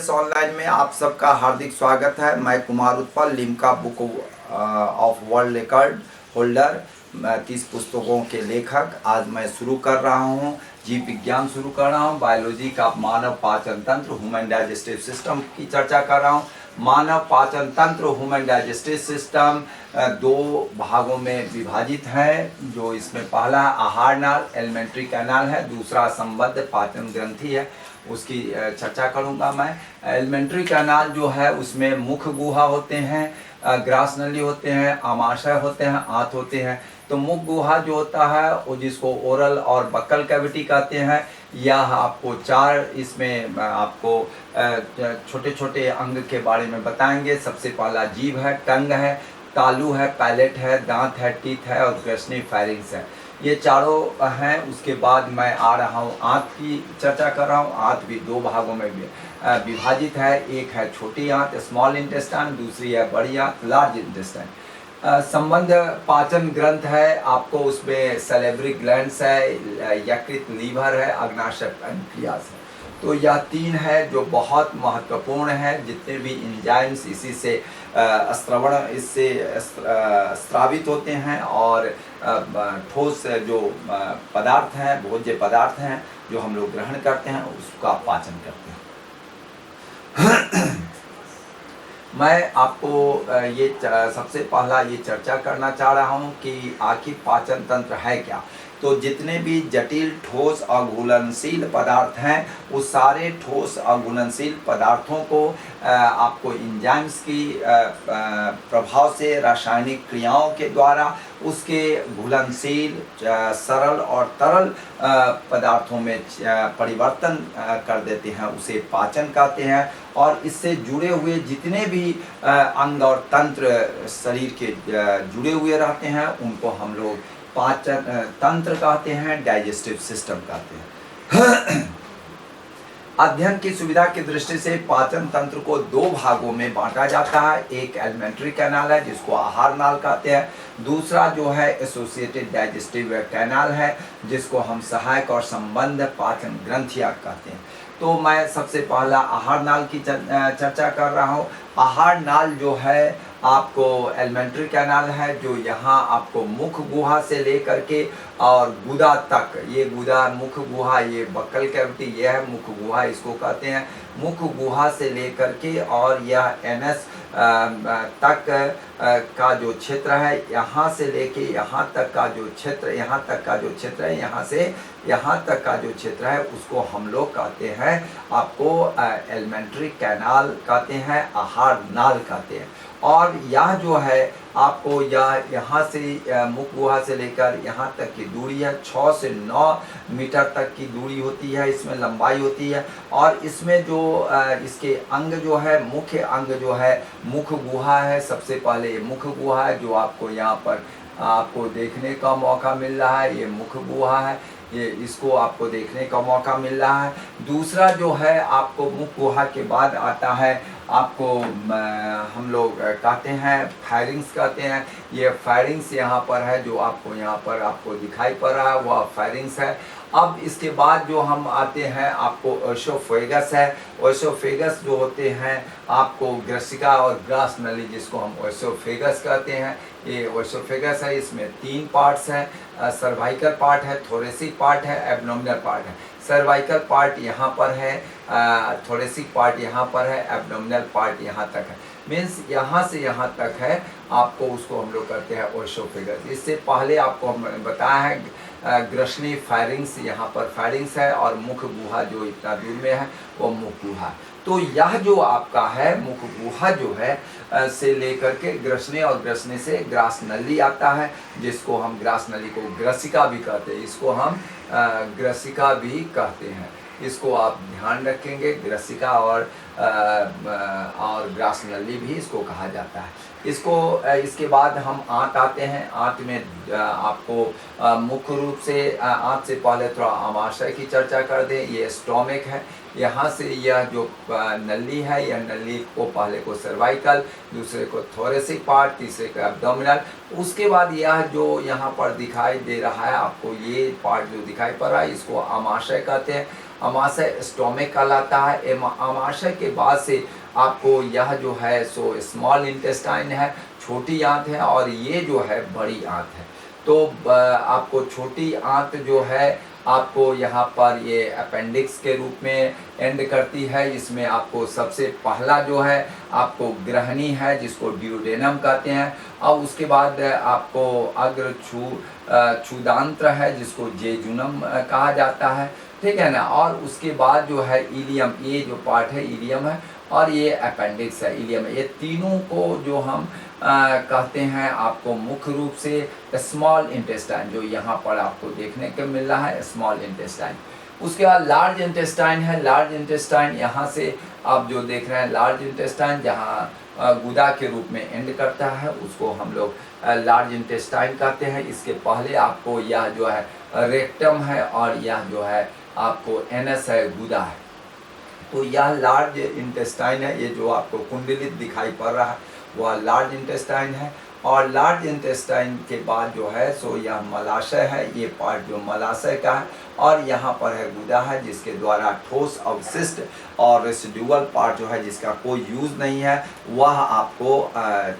Science online में आप सबका हार्दिक स्वागत है। मैं Kumar Utpal, Limca book of world record holder, 30 पुस्तकों के लेखक। आज मैं शुरू कर रहा हूँ, जीव विज्ञान शुरू कर रहा हूँ। बायोलॉजी का मानव पाचन तंत्र, ह्यूमन डाइजेस्टिव सिस्टम की चर्चा कर रहा हूँ। मानव पाचन तंत्र, ह्यूमन डाइजेस्टिव सिस्टम दो भागों में विभाजित है। जो इसमें पहला आहार नाल, एलिमेंट्री कैनाल है, दूसरा संबद्ध पाचन ग्रंथि है, उसकी चर्चा करूंगा मैं। एलिमेंट्री कैनाल जो है उसमें मुख गुहा होते हैं, ग्रास नली होते हैं, आमाशय होते हैं, आंत होते हैं। तो मुख गुहा जो होता है वो जिसको ओरल और बक्कल कैविटी कहते हैं, यह आपको चार इसमें आपको छोटे छोटे अंग के बारे में बताएंगे। सबसे पहला जीभ है, टंग है, तालू है, पैलेट है, दांत है, टीथ है और ग्रसनी फायरिंग्स है। ये चारों हैं। उसके बाद मैं आ रहा हूँ आंत की चर्चा कर रहा हूँ। आंत भी दो भागों में विभाजित है। एक है छोटी आंत, स्मॉल इंटेस्टाइन, दूसरी है बड़ी आंत, लार्ज इंटेस्टाइन। संबंध पाचन ग्रंथ है, आपको उसमें सैलिवरी ग्लैंड्स है, यकृत लीवर है, अग्नाशय पैनक्रियास है। तो यह तीन है जो बहुत महत्वपूर्ण है। जितने भी एंजाइम्स इसी से स्रवण इससे स्रावित होते हैं और ठोस जो पदार्थ हैं, भोज्य पदार्थ हैं जो हम लोग ग्रहण करते हैं, उसका पाचन करते हैं। मैं आपको ये सबसे पहला ये चर्चा करना चाह रहा हूँ कि आखिर पाचन तंत्र है क्या। तो जितने भी जटिल ठोस और घुलनशील पदार्थ हैं, उस सारे ठोस और घुलनशील पदार्थों को आपको एंजाइम्स की प्रभाव से, रासायनिक क्रियाओं के द्वारा उसके घुलनशील, सरल और तरल पदार्थों में परिवर्तन कर देते हैं, उसे पाचन कहते हैं। और इससे जुड़े हुए जितने भी अंग और तंत्र शरीर के जुड़े हुए रहते हैं, उनको हम लोग पाचन तंत्र कहते हैं, डाइजेस्टिव सिस्टम कहते हैं। अध्ययन की सुविधा की दृष्टि से पाचन तंत्र को दो भागों में बांटा जाता है। एक एलिमेंट्री कैनाल है जिसको आहार नाल कहते हैं, दूसरा जो है एसोसिएटेड डाइजेस्टिव कैनाल है जिसको हम सहायक और संबंध पाचन ग्रंथियां कहते हैं। तो मैं सबसे पहला आहार नाल की चर्चा कर रहा हूँ। आहार नाल जो है आपको एलिमेंट्री कैनाल है, जो यहाँ आपको मुख गुहा से लेकर के और गुदा तक, ये गुदा मुख गुहा, ये बक्कल कैविटी, यह है मुख गुहा, इसको कहते हैं। मुख गुहा से लेकर के और यह एनस तक का जो क्षेत्र है, यहाँ से लेके यहाँ तक का जो क्षेत्र, यहाँ तक का जो क्षेत्र है, यहाँ से यहाँ तक का जो क्षेत्र है, उसको हम लोग कहते हैं आपको एलिमेंट्री कैनाल कहते हैं, आहार नाल कहते हैं। और यह जो है आपको यह यहाँ से मुख गुहा से लेकर यहाँ तक की दूरी है, 6 से 9 मीटर तक की दूरी होती है, इसमें लंबाई होती है। और इसमें जो इसके अंग जो है, मुख्य अंग जो है मुख गुहा है। सबसे पहले ये मुख गुहा है जो आपको यहाँ पर आपको देखने का मौका मिल रहा है, ये मुख गुहा है, ये इसको आपको देखने का मौका मिल रहा है। दूसरा जो है आपको मुख गुहा के बाद आता है आपको हम लोग कहते हैं फायरिंग्स कहते हैं। ये फायरिंग्स यहाँ पर है, जो आपको यहाँ पर आपको दिखाई पड़ रहा है वह फायरिंग्स है। अब इसके बाद जो हम आते हैं आपको ओएसोफेगस है। ओएसोफेगस जो होते हैं आपको ग्रसिका और ग्रास नली, जिसको हम ओएसोफेगस कहते हैं, ये ओएसोफेगस है। इसमें 3 पार्ट्स हैं, सर्वाइकल पार्ट है, थोरेसिक पार्ट है, एब्डोमिनल पार्ट है। सर्वाइकल पार्ट यहाँ पर है, थोरेसिक पार्ट यहाँ पर है, एब्डोमिनल पार्ट यहाँ तक है। मीन्स यहाँ से यहाँ तक है, आपको उसको हम लोग कहते हैं ओएसोफेगस। इससे पहले आपको हमने बताया है ग्रसनी फायरिंग्स, यहाँ पर फायरिंग्स है, और मुख गुहा जो इतना दूर में है वो मुख गुहा। तो यह जो आपका है मुख गुहा जो है से लेकर के ग्रसने, और ग्रसने से ग्रास नली आता है, जिसको हम ग्रास नली को ग्रसिका भी कहते हैं, इसको हम ग्रसिका भी कहते हैं। इसको आप ध्यान रखेंगे, ग्रसिका और ग्रास नली भी इसको कहा जाता है। इसको इसके बाद हम आंत आते हैं। आंत में आपको मुख्य रूप से आंत से पहले थोड़ा आमाशय की चर्चा कर दें। ये स्टोमिक है, यहाँ से यह जो नली है, यह नली को पहले को सर्वाइकल, दूसरे को थोरेसिक पार्ट, तीसरे को एब्डोमिनल। उसके बाद यह जो यहाँ पर दिखाई दे रहा है आपको, ये पार्ट जो दिखाई पड़ रहा है, इसको आमाशय कहते हैं। अमाशय स्टोमिक कहलाता है। अमाशय के बाद से आपको यह जो है सो स्मॉल इंटेस्टाइन है, छोटी आंत है, और ये जो है बड़ी आंत है। तो आपको छोटी आंत जो है आपको यहाँ पर ये अपेंडिक्स के रूप में एंड करती है। इसमें आपको सबसे पहला जो है आपको ग्रहणी है जिसको ड्यूडेनम कहते हैं, और उसके बाद आपको अग्र क्षुदांत्र है जिसको जेजुनम कहा जाता है, ठीक है ना। और उसके बाद जो है इलियम, ये जो पार्ट है इलियम है, और ये अपेंडिक्स है इलियम है। ये तीनों को जो हम कहते हैं आपको मुख्य रूप से स्मॉल इंटेस्टाइन, जो यहाँ पर आपको देखने को मिल रहा है स्मॉल इंटेस्टाइन। उसके बाद लार्ज इंटेस्टाइन है। लार्ज इंटेस्टाइन यहाँ से आप जो देख रहे हैं लार्ज इंटेस्टाइन जहाँ गुदा के रूप में एंड करता है उसको हम लोग लार्ज इंटेस्टाइन कहते हैं। इसके पहले आपको यह जो है रेक्टम है, और यह जो है आपको एनस है, गुदा है। तो यह लार्ज इंटेस्टाइन है, ये जो आपको कुंडलित दिखाई पड़ रहा है वह लार्ज इंटेस्टाइन है। और लार्ज इंटेस्टाइन के बाद जो है सो यह मलाशय है, ये पार्ट जो मलाशय का है, और यहाँ पर है गुदा है जिसके द्वारा ठोस अवशिष्ट और रेसिडुअल पार्ट जो है जिसका कोई यूज़ नहीं है वह आपको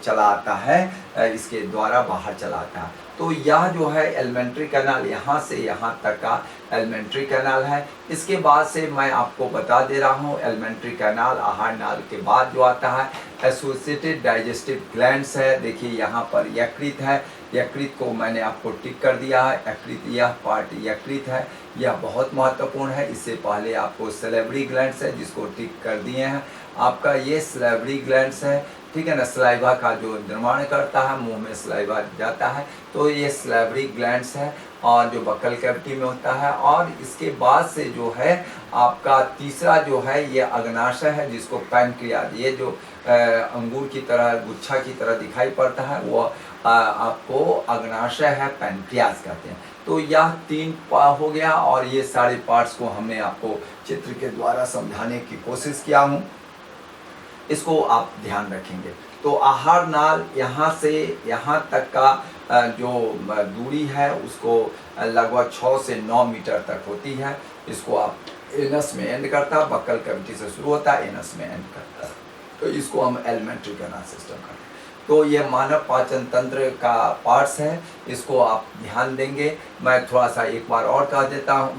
चला आता है, इसके द्वारा बाहर चलाता है। तो यह जो है एलिमेंट्री कैनाल, यहाँ से यहाँ तक का एलिमेंट्री कैनाल है। इसके बाद से मैं आपको बता दे रहा हूँ एलिमेंट्री कैनाल आहार नाल के बाद जो आता है एसोसिएटेड डाइजेस्टिव ग्लैंड्स है। देखिए यहाँ पर यकृत है, यकृत को मैंने आपको टिक कर दिया है। यकृत, यह पार्ट यकृत है, यह बहुत महत्वपूर्ण है। इससे पहले आपको सलेवरी ग्लैंड्स है जिसको टिक कर दिए हैं। आपका ये सलेवरी ग्लैंड्स है, ठीक है ना, सलाइवा का जो निर्माण करता है, मुंह में सलाइवा जाता है, तो ये सलेवरी ग्लैंड्स है, और जो बक्कल कैविटी में होता है। और इसके बाद से जो है आपका तीसरा जो है ये अग्नाशय है जिसको पैनक्रियाज, ये जो अंगूर की तरह गुच्छा की तरह दिखाई पड़ता है वो आपको अग्नाशय है, पैनक्रियाज कहते हैं। तो यह तीन हो गया, और ये सारे पार्ट्स को हमने आपको चित्र के द्वारा समझाने की कोशिश किया हूँ, इसको आप ध्यान रखेंगे। तो आहार नाल यहाँ से यहाँ तक का जो दूरी है उसको लगभग 6 से 9 मीटर तक होती है। इसको आप एनस में एंड करता है, बक्कल कैविटी से शुरू होता है, एनस में एंड करता है, तो इसको हम एलिमेंट्री कैनाल सिस्टम कहते हैं। तो ये मानव पाचन तंत्र का पार्ट्स है, इसको आप ध्यान देंगे। मैं थोड़ा सा एक बार और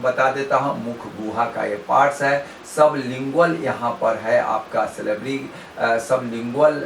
बता देता हूँ। मुख गुहा का ये पार्ट्स है। सब लिंगुअल यहाँ पर है आपका सलेवरी, सब लिंगुअल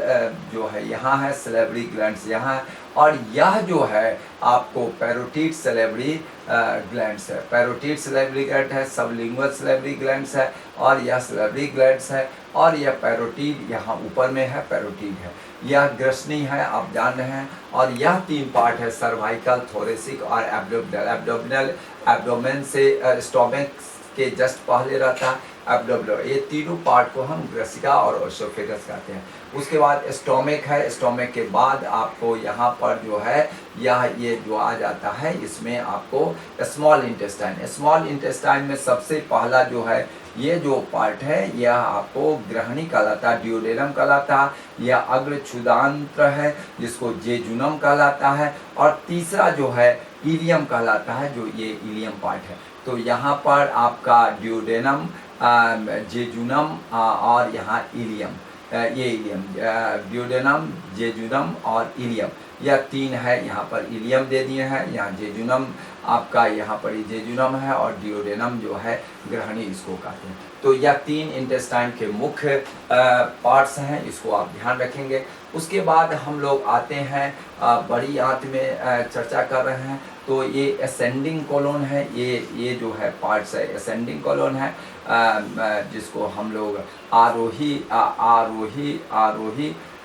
जो है यहाँ है, सलेवरी ग्लैंड्स यहाँ है, और यह जो है आपको पैरोटिड सलेवरी ग्लैंड्स है। पैरोटिड सलेवरी ग्लैंड है, सब लिंगुअल सलेवरी ग्लैंड्स है, और यह सलेवरी ग्लैंड्स है, और यह पैरोटिड यहाँ ऊपर में है, पैरोटिड है। यह ग्रसनी है, आप जान रहे हैं। और यह तीन पार्ट है, सर्वाइकल, थोरेसिक और एब्डोमिनल। एब्डोमेन से स्टोमक के जस्ट पहले रहता है एब्डोमिनल। ये तीनों पार्ट को हम ग्रसिका और ओसोफेगस कहते हैं। उसके बाद स्टोमक है, स्टोमक के बाद आपको यहाँ पर जो है ये जो आ जाता है, इसमें आपको स्मॉल इंटेस्टाइन। स्मॉल इंटेस्टाइन में सबसे पहला जो है ये जो पार्ट है यह आपको ग्रहणी कहलाता है, ड्यूडेनम कहलाता है। यह अग्र क्षुदांत्र है जिसको जेजुनम कहलाता है, और तीसरा जो है इलियम कहलाता है, जो ये इलियम पार्ट है। तो यहाँ पर आपका ड्यूडेनम, जेजुनम और यहाँ इलियम, ये इलियम, ड्यूडेनम, जेजुनम और इलियम, यह तीन है। यहाँ पर इलियम दे दिए हैं, यहाँ जेजुनम आपका, यहाँ पर जेजुनम है, और ड्यूडेनम जो है ग्रहणी इसको कहते हैं। तो यह तीन इंटेस्टाइन के मुख्य पार्ट्स हैं, इसको आप ध्यान रखेंगे। उसके बाद हम लोग आते हैं बड़ी आंत में चर्चा कर रहे हैं। तो ये असेंडिंग कोलोन है, ये जो है पार्ट्स है असेंडिंग कोलोन है, जिसको हम लोग आरोही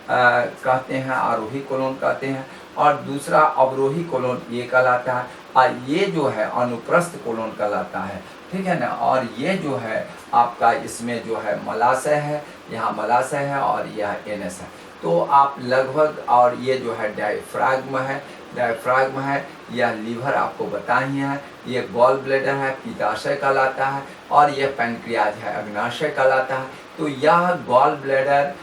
कहते हैं, आरोही कोलोन कहते हैं। और दूसरा अवरोही कोलोन ये कहलाता है, और ये जो है अनुप्रस्थ कोलोन कहलाता है, ठीक है ना। और ये जो है आपका इसमें जो है मलाशय है, यहाँ मलाशय है, और यह एनएस है। तो आप लगभग, और ये जो है डायफ्राग्म है, डायफ्राग्म है, यह लीवर आपको बताई है, ये गॉल ब्लैडर है, पित्ताशय कहलाता है, और यह पैंक्रियाज है, अग्नाशय कहलाता है। तो यह गॉल ब्लैडर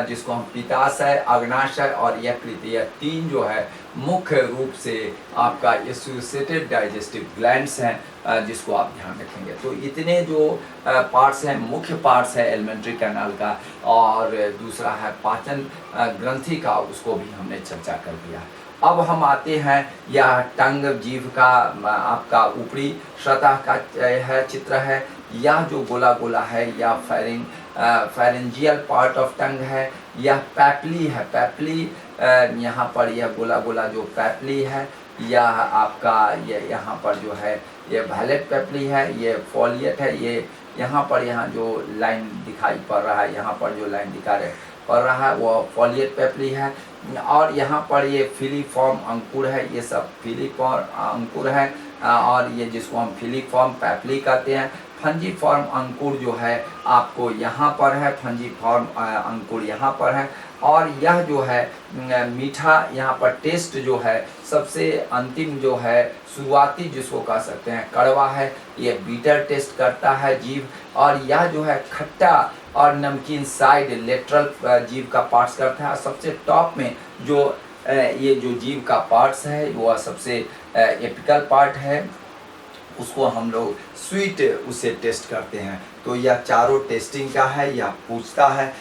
जिसको हम पित्ताशय, अग्नाशय और यकृत, यह तीन जो है मुख्य रूप से आपका एसोसिएटेड डाइजेस्टिव ग्लैंड्स हैं, जिसको आप ध्यान रखेंगे। तो इतने जो पार्ट्स हैं, मुख्य पार्ट्स है एलिमेंट्री कैनाल का, और दूसरा है पाचन ग्रंथि का, उसको भी हमने चर्चा कर दिया। अब हम आते हैं, यह टंग जीभ का आपका ऊपरी सतह का है चित्र है। यह जो गोला गोला है यह फेरेंजियल पार्ट ऑफ टंग है। यह पैपली है, पैपली यहाँ पर यह गोला गोला जो पैपली है, यह आपका ये यहाँ पर जो है ये वैलेट पैपली है, ये फोलिएट है, ये यहाँ पर यहाँ जो लाइन दिखाई पड़ रहा है, यहाँ पर जो लाइन दिखाई पड़ रहा है वो फोलिएट पैपली है। और यहाँ पर ये फिलीफॉर्म अंकुर है, ये सब फिलीफॉर्म अंकुर है, और ये जिसको हम फिलीफॉर्म पैपली कहते हैं। फंजीफॉर्म अंकुर जो है आपको यहाँ पर है, फंजीफॉर्म अंकुर यहाँ पर है। और यह जो है मीठा यहाँ पर टेस्ट जो है सबसे अंतिम जो है शुरुआती जिसको कह सकते हैं कड़वा है, ये बीटर टेस्ट करता है जीभ। और यह जो है खट्टा और नमकीन साइड लेटरल जीभ का पार्ट्स करता है। सबसे टॉप में जो ये जो जीभ का पार्ट्स है वह सबसे एपिकल पार्ट है, उसको हम लोग स्वीट उसे टेस्ट करते हैं। तो यह चारों टेस्टिंग का है, यह पूछता है,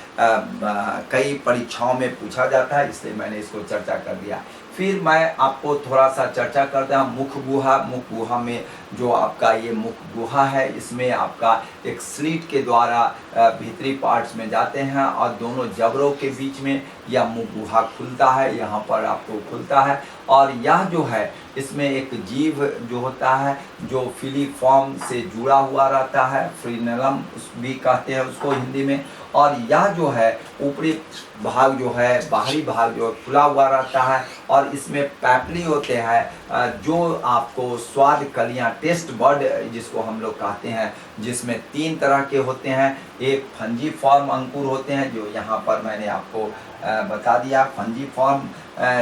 कई परीक्षाओं में पूछा जाता है, इसलिए मैंने इसको चर्चा कर दिया। फिर मैं आपको थोड़ा सा चर्चा करता हूँ मुख गुहा। मुख गुहा में जो आपका ये मुख गुहा है, इसमें आपका एक स्लिट के द्वारा भीतरी पार्ट्स में जाते हैं, और दोनों जबड़ों के बीच में यह मुख गुहा खुलता है, यहाँ पर आपको खुलता है। और यह जो है इसमें एक जीभ जो होता है जो फिलीफॉर्म से जुड़ा हुआ रहता है, फ्रीनेलम भी कहते हैं उसको हिंदी में। और यह जो है ऊपरी भाग जो है, बाहरी भाग जो खुला हुआ रहता है, और इसमें पैपली होते हैं जो आपको स्वाद कलियां, टेस्ट बर्ड जिसको हम लोग कहते हैं, जिसमें तीन तरह के होते हैं। एक फंजीफॉर्म अंकुर होते हैं जो यहाँ पर मैंने आपको बता दिया, फंजीफॉर्म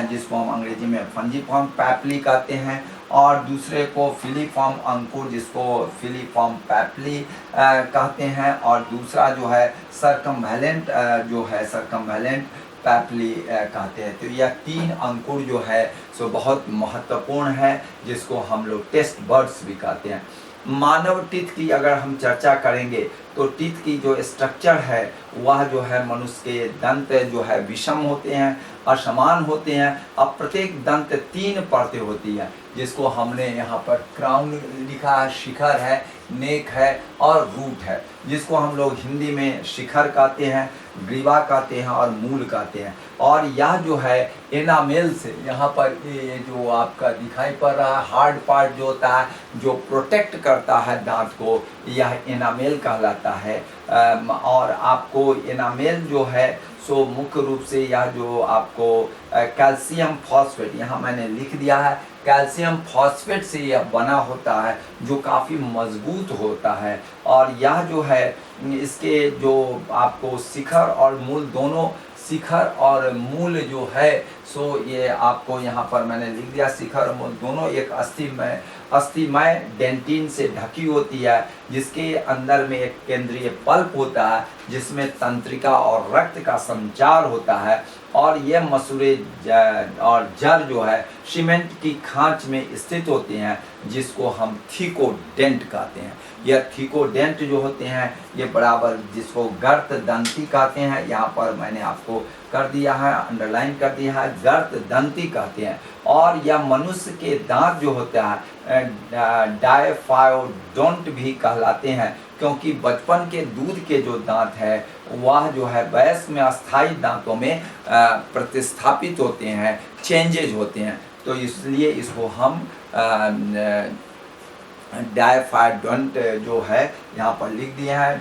जिसको हम अंग्रेजी में फंजीफॉर्म पैपली कहते हैं। और दूसरे को फिलीफॉर्म अंकुर जिसको फिलीफॉर्म पैपली कहते हैं। और दूसरा जो है सर्कमवैलेंट जो है सर्कमवैलेंट पैपली कहते हैं। तो यह तीन अंकुर जो है सो बहुत महत्वपूर्ण है, जिसको हम लोग टेस्ट बर्ड्स भी कहते हैं। मानव टीथ की अगर हम चर्चा करेंगे तो टीथ की जो स्ट्रक्चर है वह जो है मनुष्य के दंत जो है विषम होते हैं, असमान होते हैं। अब प्रत्येक दंत तीन परतें होती है, जिसको हमने यहाँ पर क्राउन लिखा है, शिखर है, नेक है और रूट है, जिसको हम लोग हिंदी में शिखर कहते हैं, ग्रीवा कहते हैं और मूल कहते हैं। और यह जो है एनामेल से यहाँ पर ये जो आपका दिखाई पड़ रहा है हार्ड पार्ट जो होता है जो प्रोटेक्ट करता है दांत को, यह एनामेल कहलाता है। और आपको एनामेल जो है सो मुख्य रूप से यह जो आपको कैल्शियम फॉस्फेट यहाँ मैंने लिख दिया है, कैल्शियम फॉस्फेट से यह बना होता है जो काफ़ी मजबूत होता है। और यह जो है इसके जो आपको शिखर और मूल दोनों, शिखर और मूल जो है सो ये आपको यहाँ पर मैंने लिख दिया, शिखर और मूल दोनों एक अस्थिमय डेंटिन से ढकी होती है, जिसके अंदर में एक केंद्रीय पल्प होता है जिसमें तंत्रिका और रक्त का संचार होता है। और यह मसूड़े और जड़ जो है सीमेंट की खांच में स्थित होते हैं, जिसको हम थीकोडेंट कहते हैं। यह थीकोडेंट जो होते हैं ये बराबर जिसको गर्त दंती कहते हैं, यहाँ पर मैंने आपको कर दिया है, अंडरलाइन कर दिया है, गर्त दंती कहते हैं। और यह मनुष्य के दांत जो होता है डायफायोडोंट भी कहलाते हैं, क्योंकि बचपन के दूध के जो दांत है वह जो है वयस्क में अस्थायी दांतों में प्रतिस्थापित होते हैं, चेंजेज होते हैं। तो इसलिए इसको हम डायफायोडोंट जो है यहाँ पर लिख दिया है,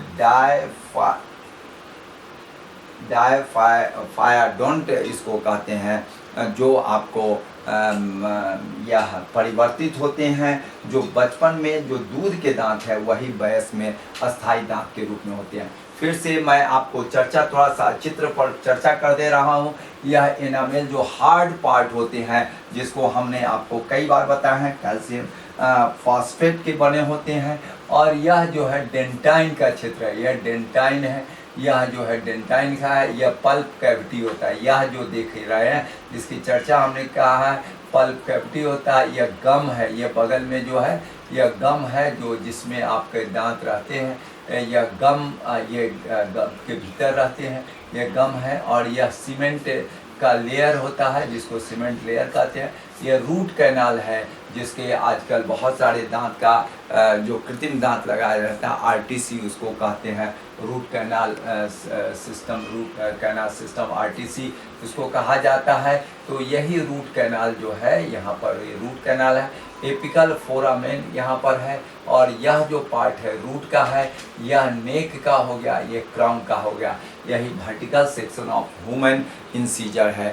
डायफायोडोंट इसको कहते हैं, जो आपको यह परिवर्तित होते हैं। जो बचपन में जो दूध के दांत है वही वयस्क में अस्थायी दांत के रूप में होते हैं। फिर से मैं आपको चर्चा थोड़ा सा चित्र पर चर्चा कर दे रहा हूँ। यह एनामेल जो हार्ड पार्ट होते हैं, जिसको हमने आपको कई बार बताया है, कैल्शियम फॉस्फेट के बने होते हैं। और यह जो है डेंटाइन का क्षेत्र है, यह डेंटाइन है, यह जो है डेंटाइन का है। यह पल्प कैविटी होता है, यह जो देख रहे हैं जिसकी चर्चा हमने कहा है पल्प कैविटी होता है। यह गम है, यह बगल में जो है यह गम है, जो जिसमें आपके दांत रहते हैं। यह गम ये गम के भीतर रहते हैं, यह गम है। और यह सीमेंट का लेयर होता है, जिसको सीमेंट लेयर कहते हैं। यह रूट कैनाल है, जिसके आजकल बहुत सारे दांत का जो कृत्रिम दांत लगाया रहता है, आरटीसी उसको कहते हैं, root canal system, root canal system RTC उसको कहा जाता है। तो यही रूट कैनाल जो है, यहाँ पर ये रूट कैनाल है। एपिकल फोरामेन यहाँ पर है। और यह जो पार्ट है रूट का है, यह नेक का हो गया, ये क्राउन का हो गया। यही vertical section of human incisor है।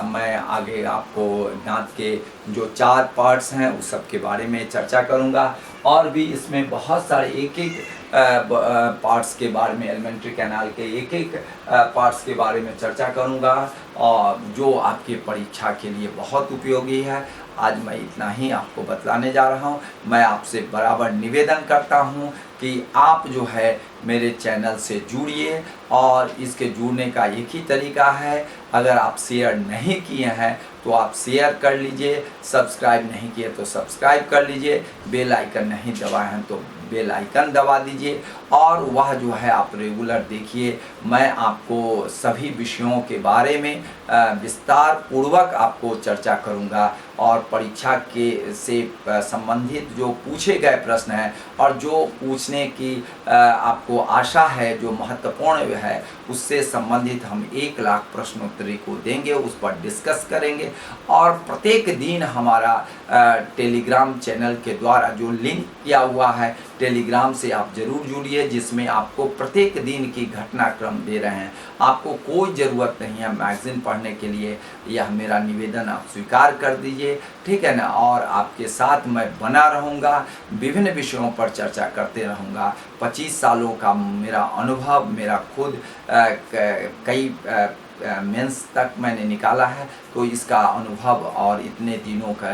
मैं आगे आपको दांत के जो 4 पार्ट्स हैं उस सब के बारे में चर्चा करूंगा। और भी इसमें बहुत सारे एक एक पार्ट्स के बारे में, एलिमेंट्री कैनाल के एक एक पार्ट्स के बारे में चर्चा करूंगा, और जो आपके परीक्षा के लिए बहुत उपयोगी है। आज मैं इतना ही आपको बतलाने जा रहा हूँ। मैं आपसे बराबर निवेदन करता हूँ कि आप जो है मेरे चैनल से जुड़िए, और इसके जुड़ने का एक ही तरीका है, अगर आप शेयर नहीं किए हैं तो आप शेयर कर लीजिए, सब्सक्राइब नहीं किए तो सब्सक्राइब कर लीजिए, बेल आइकन नहीं दबाए हैं तो बेल आइकन दबा दीजिए। और वह जो है आप रेगुलर देखिए। मैं आपको सभी विषयों के बारे में विस्तार पूर्वक आपको चर्चा करूंगा, और परीक्षा के से संबंधित जो पूछे गए प्रश्न हैं और जो पूछने की आपको आशा है, जो महत्वपूर्ण है, उससे संबंधित हम 1 लाख प्रश्नोत्तरी को देंगे, उस पर डिस्कस करेंगे। और प्रत्येक दिन हमारा टेलीग्राम चैनल के द्वारा जो लिंक किया हुआ है, टेलीग्राम से आप जरूर जुड़िए, जिसमें आपको प्रत्येक दिन की घटनाक्रम दे रहे हैं। आपको कोई ज़रूरत नहीं है मैगज़ीन पढ़ने के लिए, यह मेरा निवेदन आप स्वीकार कर दीजिए, ठीक है ना। और आपके साथ मैं बना रहूँगा, विभिन्न विषयों पर चर्चा करते रहूँगा। 25 सालों का मेरा अनुभव, मेरा खुद कई मेंस तक मैंने निकाला है, तो इसका अनुभव और इतने दिनों का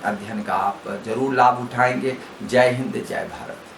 अध्ययन का आप ज़रूर लाभ उठाएंगे। जय हिंद, जय भारत।